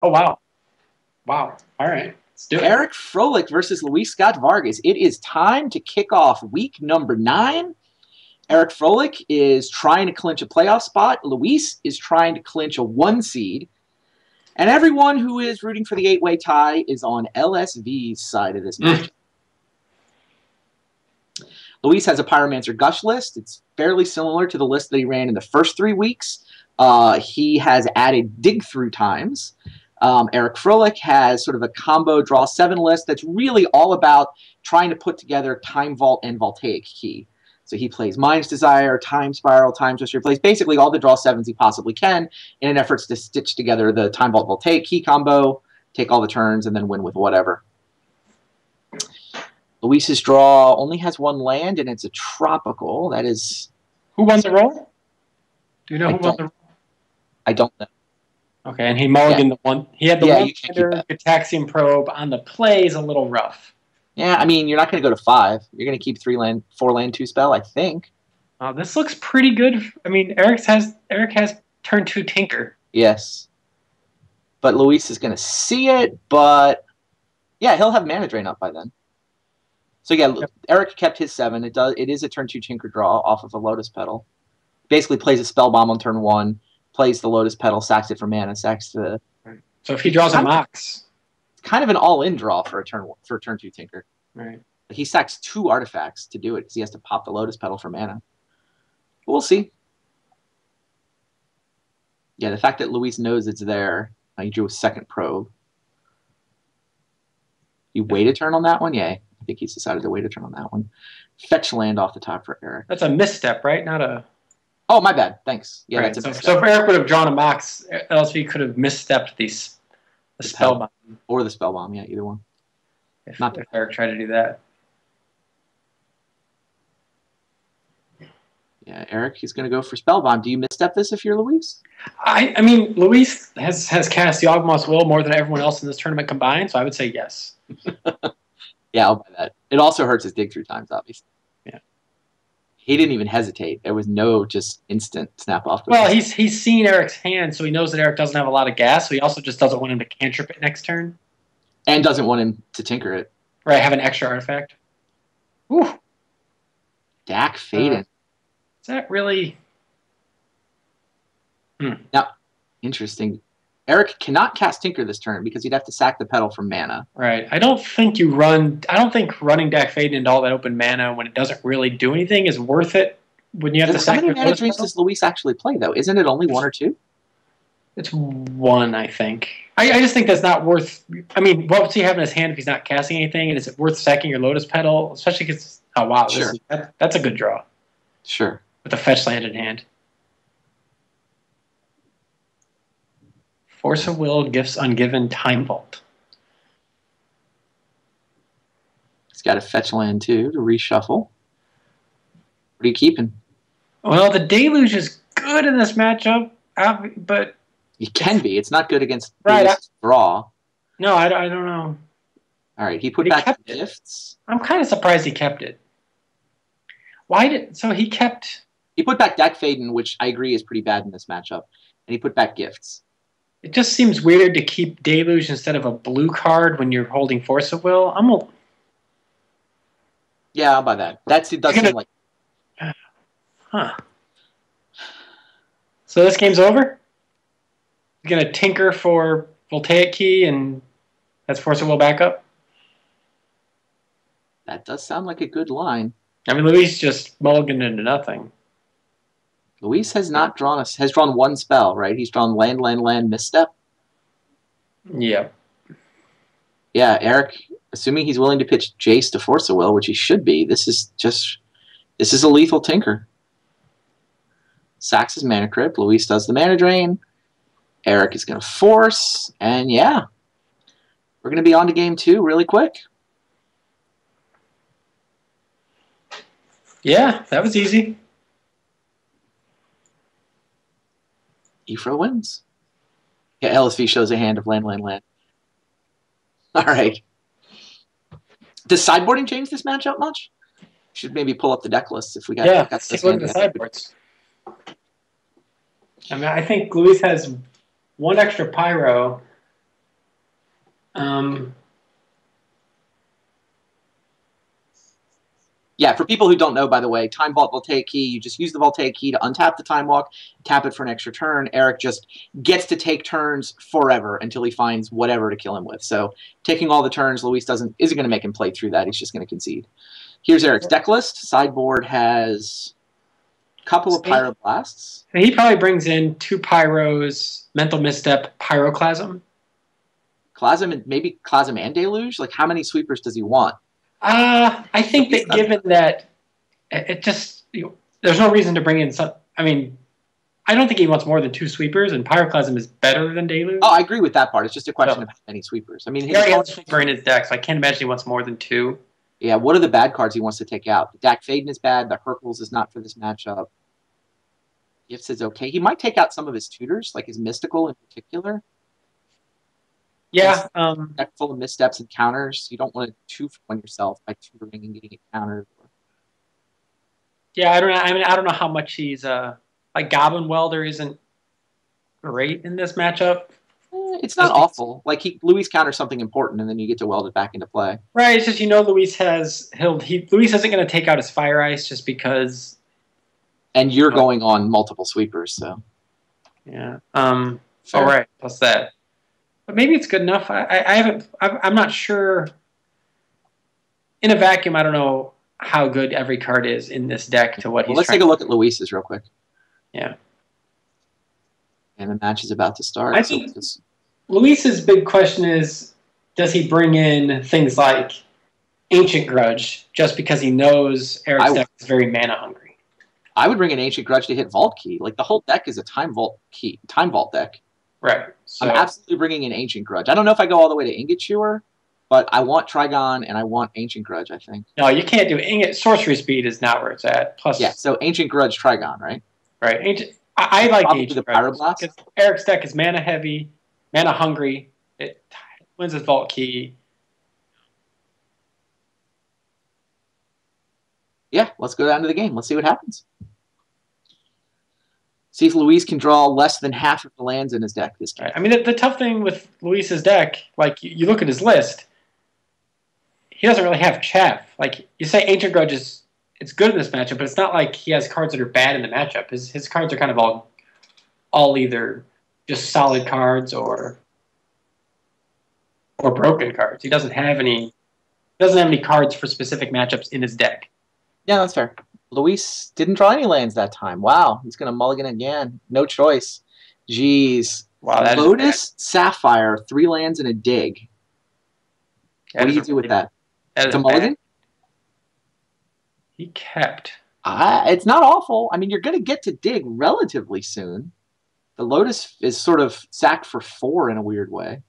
Oh, wow. Wow. All right. Let's do it. Eric Froehlich versus Luis Scott-Vargas. It is time to kick off week number 9. Eric Froehlich is trying to clinch a playoff spot. Luis is trying to clinch a 1 seed. And everyone who is rooting for the 8-way tie is on LSV's side of this match. Luis has a Pyromancer Gush list. It's fairly similar to the list that he ran in the first 3 weeks. He has added dig through times. Eric Froehlich has sort of a combo draw 7 list that's really all about trying to put together Time Vault and Voltaic Key. So he plays Mind's Desire, Time Spiral, Time Twister. He plays basically all the draw 7s he possibly can in an effort to stitch together the Time Vault Voltaic Key combo, take all the turns, and then win with whatever. Luis's draw only has 1 land, and it's a tropical. That is... Who won the roll? Do you know who won the roll? I don't know. Okay, and he mulliganed the one. He had the one Gitaxian Probe on the play is a little rough. Yeah, I mean, you're not going to go to 5. You're going to keep 4 land, 2 spell, I think. This looks pretty good. I mean, Eric has turn 2 Tinker. Yes. But Luis is going to see it, but yeah, he'll have mana drain up by then. So yeah, Eric kept his 7. It is a turn 2 Tinker draw off of a Lotus Petal. Basically plays a Spell Bomb on turn 1. Plays the Lotus Petal, sacks it for mana, sacks the... So if he draws a Mox... It's kind of an all-in draw for a turn 2 Tinker. Right. He sacks 2 artifacts to do it, because he has to pop the Lotus Petal for mana. But we'll see. Yeah, the fact that Luis knows it's there, he drew a 2nd Probe. You wait a turn on that one? Yeah, I think he's decided to wait a turn on that one. Fetch land off the top for Eric. That's a misstep, right? Not a... Oh, my bad. Thanks. Yeah, right. That's a so if Eric would have drawn a Mox, LSV could have misstepped the Spell Bomb. Or the Spell Bomb, yeah, either one. If Eric tried to do that. Yeah, Eric is going to go for Spell Bomb. Do you misstep this if you're Luis? I mean, Luis has cast the Yawgmoth's Will more than everyone else in this tournament combined, so I would say yes. Yeah, I'll buy that. It also hurts his dig through times, obviously. Yeah. He didn't even hesitate. There was no just instant snap off. Well, he's seen Eric's hand, so he knows that Eric doesn't have a lot of gas, so he also just doesn't want him to cantrip it next turn. And doesn't want him to tinker it. Right, have an extra artifact. Whew. Dak Faden. Is that really... Now, interesting. Eric cannot cast Tinker this turn because he'd have to sack the Petal for mana. Right. I don't think running Dak Faden into all that open mana when it doesn't really do anything is worth it. When you have to sack How many mana drains does Luis actually play, though? Isn't it only 1 or 2? It's 1, I think. I just think that's not worth... I mean, what's he have in his hand if he's not casting anything? And is it worth sacking your Lotus Petal? Especially because... Oh, wow. Sure. That's a good draw. Sure. With a fetch land in hand. Force of Will, Gifts Ungiven, Time Vault. He's got a fetch land, too, to reshuffle. What are you keeping? Well, the Deluge is good in this matchup, but... It can be. It's not good against draw. No, I don't know. All right, he put back Gifts. I'm kind of surprised he kept it. So he kept... He put back Dak Faden, which I agree is pretty bad in this matchup, and he put back Gifts. It just seems weird to keep Deluge instead of a blue card when you're holding Force of Will. Yeah, I'll buy that. It does seem like... Huh. So this game's over? You're going to tinker for Voltaic Key and that's Force of Will backup? That does sound like a good line. I mean, Luis just mulliganed into nothing. Luis has not drawn has drawn 1 spell, right? He's drawn land, misstep. Yeah. Yeah, Eric, assuming he's willing to pitch Jace to Force of Will, which he should be, this is a lethal tinker. Sacks his mana crypt. Luis does the mana drain. Eric is going to force, and yeah, we're going to be on to game 2 really quick. Yeah, that was easy. Ifra wins. Yeah, LSV shows a hand of land. All right. Does sideboarding change this matchup much? Should maybe pull up the deck list if we got. Yeah, let's take a look at the sideboards. I mean, I think Luis has 1 extra Pyro, Um, Yeah, for people who don't know, by the way, Time Vault Voltaic Key, you just use the Voltaic Key to untap the Time Walk, tap it for an extra turn. Eric just gets to take turns forever until he finds whatever to kill him with. So taking all the turns, Luis isn't going to make him play through that. He's just going to concede. Here's Eric's deck list. Sideboard has a couple of Pyroblasts. He probably brings in 2 Pyros, Mental Misstep, Pyroclasm. Clasm and maybe Clasm and Deluge? Like, how many sweepers does he want? I think that given that it just there's no reason to bring in some. I mean, I don't think he wants more than 2 sweepers, and Pyroclasm is better than Deluge. Oh, I agree with that part. It's just a question of how many sweepers. I mean, he already has a sweeper in his deck, so I can't imagine he wants more than 2. Yeah, what are the bad cards he wants to take out? The Dak Faden is bad. The Hercules is not for this matchup. Gifts is okay. He might take out some of his tutors, like his Mystical in particular. Yeah. Deck full of missteps and counters. You don't want to 2-for-1 yourself by tutoring and getting it countered. Yeah, I don't know. I mean, I don't know how much he's like Goblin Welder isn't great in this matchup. It's not awful. Like Luis counters something important, and then you get to weld it back into play. Right. It's just Luis Luis isn't going to take out his Fire Ice just because. And you're going on multiple sweepers, so. Yeah. All right. Plus that. But maybe it's good enough. I'm not sure. In a vacuum, I don't know how good every card is in this deck to what he's let's take a look at Luis's real quick. Yeah. And the match is about to start. I think Luis's big question is, does he bring in things like Ancient Grudge just because he knows Eric's deck is very mana hungry? I would bring an Ancient Grudge to hit Vault Key. Like, the whole deck is a Time Vault deck. Right. So, I'm absolutely bringing an Ancient Grudge. I don't know if I go all the way to Ingot Chewer, but I want Trigon and I want Ancient Grudge, I think. No, you can't do Ingot. Sorcery speed is not where it's at. Plus, yeah, so Ancient Grudge, Trigon, right? Right. I like Ancient Grudge because Eric's deck is mana heavy, mana hungry. It wins his Vault Key. Yeah, let's go down to the game. Let's see what happens. See if Luis can draw less than half of the lands in his deck this game. Right. I mean, the tough thing with Luis's deck, like, you look at his list, he doesn't really have chaff. Like, you say Ancient Grudge it's good in this matchup, but it's not like he has cards that are bad in the matchup. His cards are kind of all either just solid cards or broken cards. He doesn't have any cards for specific matchups in his deck. Yeah, that's fair. Luis didn't draw any lands that time. Wow, he's going to mulligan again. No choice. Jeez. Wow, Lotus, Sapphire, 3 lands and a dig. What do you do with that? It's a mulligan? He kept. It's not awful. I mean, you're going to get to dig relatively soon. The Lotus is sort of sacked for 4 in a weird way.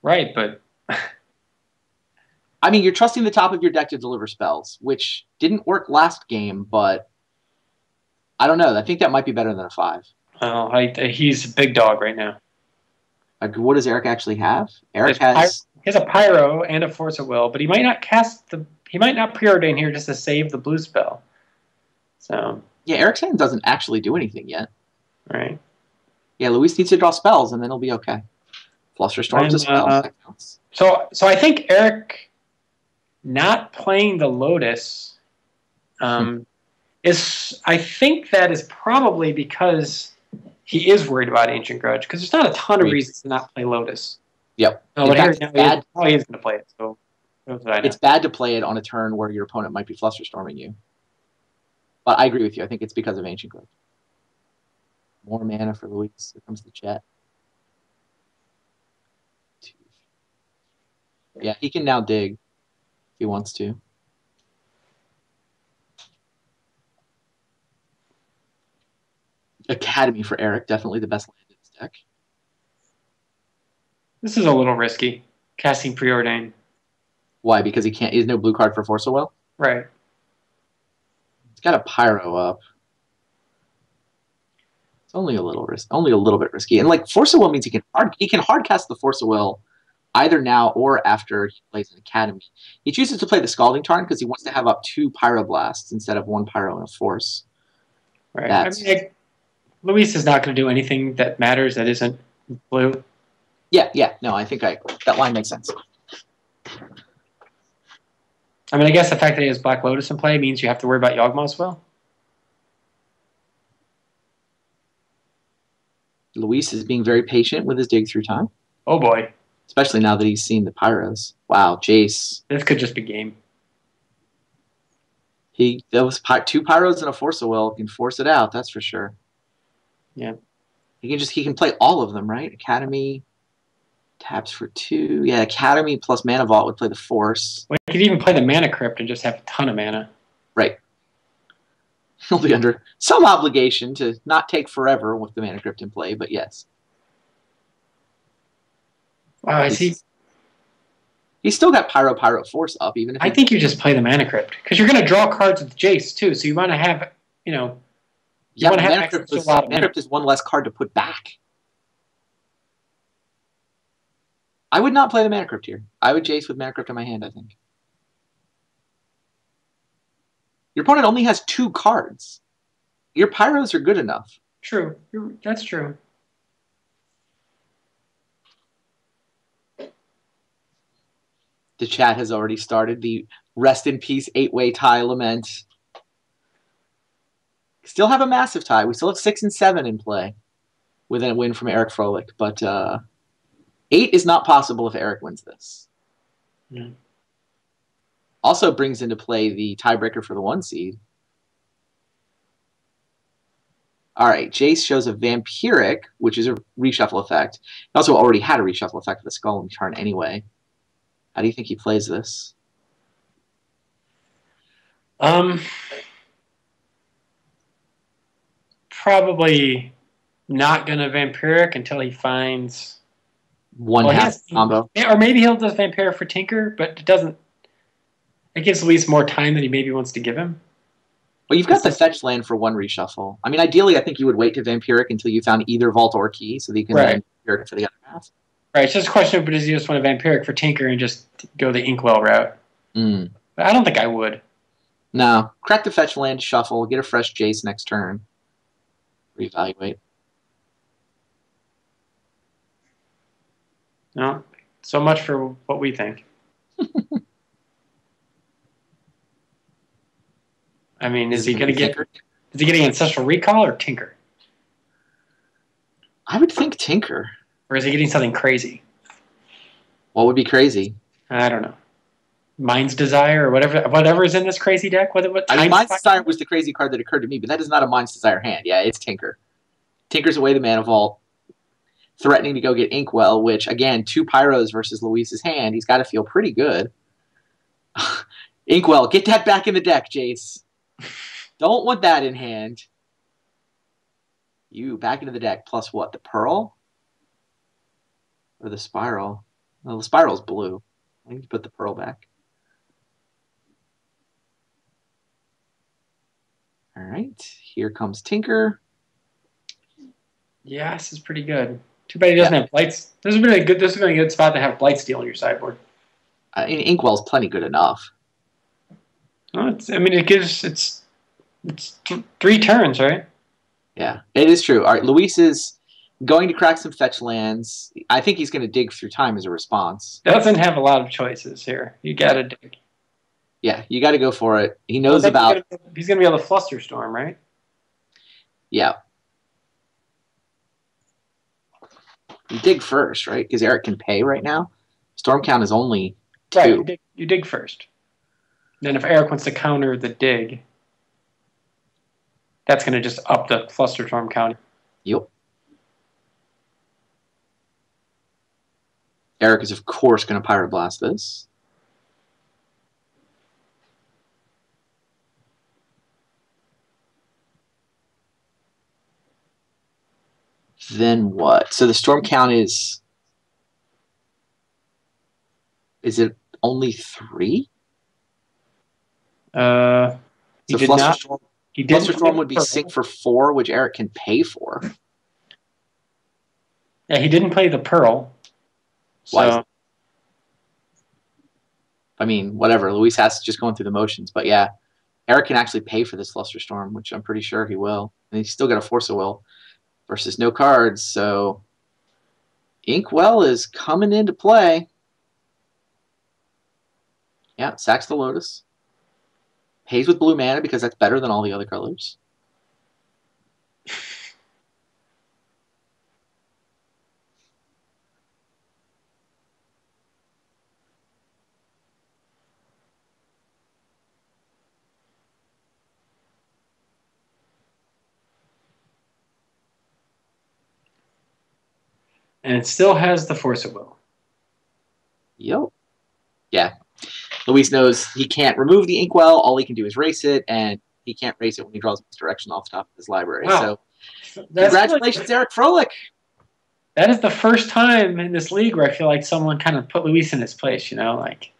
Right, but... I mean, you're trusting the top of your deck to deliver spells, which didn't work last game, but I don't know. I think that might be better than a 5. Oh, he's a big dog right now. What does Eric actually have? Eric has a Pyro and a Force of Will, but he might not he might not preordain here just to save the blue spell. So yeah, Eric's hand doesn't actually do anything yet. Right. Yeah, Luis needs to draw spells, and then he'll be okay. Flusterstorm's a spell. So I think Eric not playing the Lotus I think that is probably because he is worried about Ancient Grudge, because there's not a ton of reasons to not play Lotus. Yep. No, but he is going to play it. So it's bad to play it on a turn where your opponent might be Flusterstorming you. But I agree with you. I think it's because of Ancient Grudge. More mana for Luis. Here comes the chat. Yeah, he can now dig if he wants to. Academy for Eric, definitely the best land in his deck. This is a little risky, casting Preordain. Why? Because he has no blue card for Force of Will? Right. He's got a Pyro up. It's only a little bit risky. And like Force of Will means he can hard cast the Force of Will either now or after he plays an Academy. He chooses to play the Scalding Tarn because he wants to have up 2 Pyroblasts instead of 1 Pyro and a Force. Right. Luis is not going to do anything that matters that isn't blue. Yeah, yeah. No, I think that line makes sense. I mean, I guess the fact that he has Black Lotus in play means you have to worry about Yawgmoth as well. Luis is being very patient with his dig through time. Oh boy. Especially now that he's seen the Pyros. Wow, Jace. This could just be game. That was 2 Pyros and a Force of Will. Can force it out, that's for sure. Yeah. He can play all of them, right? Academy taps for 2. Yeah, Academy plus Mana Vault would play the Force. Well, you could even play the Mana Crypt and just have a ton of mana. Right. He'll be under some obligation to not take forever with the Mana Crypt in play, but yes. Wow, I see. He's still got Pyro Force up, even if I think you just play the Mana Crypt because you're going to draw cards with Jace too, so you want to have, yeah, Mana Crypt is one less card to put back. I would not play the Mana Crypt here. I would Jace with Mana Crypt in my hand, I think. Your opponent only has 2 cards. Your Pyros are good enough. True. That's true. The chat has already started the rest in peace 8-way tie lament. Still have a massive tie. We still have 6 and 7 in play with a win from Eric Froehlich. But 8 is not possible if Eric wins this. Yeah. Also brings into play the tiebreaker for the 1 seed. All right, Jace shows a Vampiric, which is a reshuffle effect. He also already had a reshuffle effect with a Skull and Turn anyway. How do you think he plays this? Probably not going to Vampiric until he finds half combo. Or maybe he'll just Vampiric for Tinker, but it doesn't. It gives Luis more time than he maybe wants to give him. Well, you've got the fetch land for 1 reshuffle. I mean, ideally, I think you would wait to Vampiric until you found either Vault or Key, so that you can Vampiric for the other half. Right, it's just a question of does he just want to Vampiric for Tinker and just go the Inkwell route? But I don't think I would. No. Crack the fetch land, shuffle, get a fresh Jace next turn. Reevaluate. No, so much for what we think. I mean, is he getting Ancestral Recall or Tinker? I would think Tinker. Or is he getting something crazy? What would be crazy? I don't know. Mind's Desire or whatever is in this crazy deck. Mind's Desire was the crazy card that occurred to me, but that is not a Mind's Desire hand. Yeah, it's Tinker. Tinker's away the Mana Vault, threatening to go get Inkwell, which, again, 2 Pyros versus Luis's hand. He's got to feel pretty good. Inkwell, get that back in the deck, Jace. Don't want that in hand. You, back into the deck, plus what? The Pearl? Or the Spiral? Well, the Spiral's blue. I need to put the Pearl back. All right, here comes Tinker. Yeah, this is pretty good. Too bad he doesn't have Blights. This has been a good spot to have Blightsteel on your sideboard. Inkwell's plenty good enough. Well, it's 3 turns, right? Yeah, it is true. All right, Luis is going to crack some fetch lands. I think he's going to dig through time as a response. Doesn't have a lot of choices here. You got to dig. Yeah, you got to go for it. He knows about. He's going to be able to Flusterstorm, right? Yeah. You dig first, right? Because Eric can pay right now. Storm count is only 2. Right, you dig first. Then if Eric wants to counter the dig, that's going to just up the Flusterstorm count. Yep. Eric is, of course, going to Pyroblast this. Then what? So the storm count is it only 3? So Flusterstorm would be sync for 4, which Eric can pay for. Yeah, he didn't play the Pearl. So, I mean, whatever. Luis has to just going through the motions. But yeah, Eric can actually pay for this Flusterstorm, which I'm pretty sure he will. And he's still got a Force of Will versus no cards. So Inkwell is coming into play. Yeah, sacks the Lotus. Pays with blue mana because that's better than all the other colors. And it still has the Force of Will. Yep. Yeah. Luis knows he can't remove the Inkwell. All he can do is race it, and he can't race it when he draws misdirection off the top of his library. Wow. So congratulations, Eric Froehlich. That is the first time in this league where I feel like someone kind of put Luis in his place, like...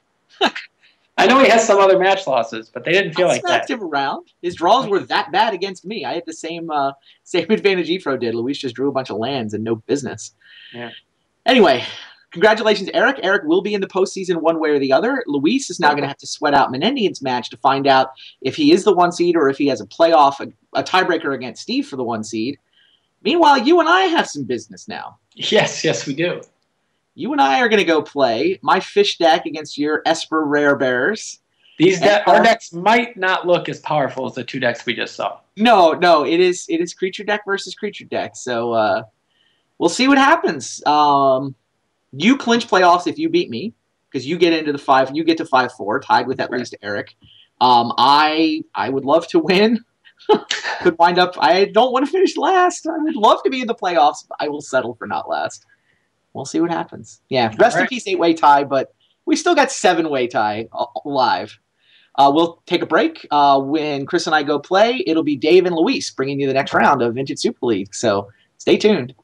I know he has some other match losses, but they didn't feel like that. Smacked him around. His draws were that bad against me. I had the same advantage Efro did. Luis just drew a bunch of lands and no business. Yeah. Anyway, congratulations, Eric. Eric will be in the postseason one way or the other. Luis is now going to have to sweat out Menendian's match to find out if he is the 1 seed or if he has a playoff, a tiebreaker against Steve for the 1 seed. Meanwhile, you and I have some business now. Yes, we do. You and I are going to go play my fish deck against your Esper Rare Bears. Our decks might not look as powerful as the 2 decks we just saw. No, it is creature deck versus creature deck. So we'll see what happens. You clinch playoffs if you beat me because you get into the 5. You get to 5-4, tied with at least Eric. I would love to win. Could wind up. I don't want to finish last. I would love to be in the playoffs, but I will settle for not last. We'll see what happens. Yeah, rest in peace, 8-way tie, but we still got 7-way tie live. We'll take a break. When Chris and I go play, it'll be Dave and Luis bringing you the next round of Vintage Super League. So stay tuned.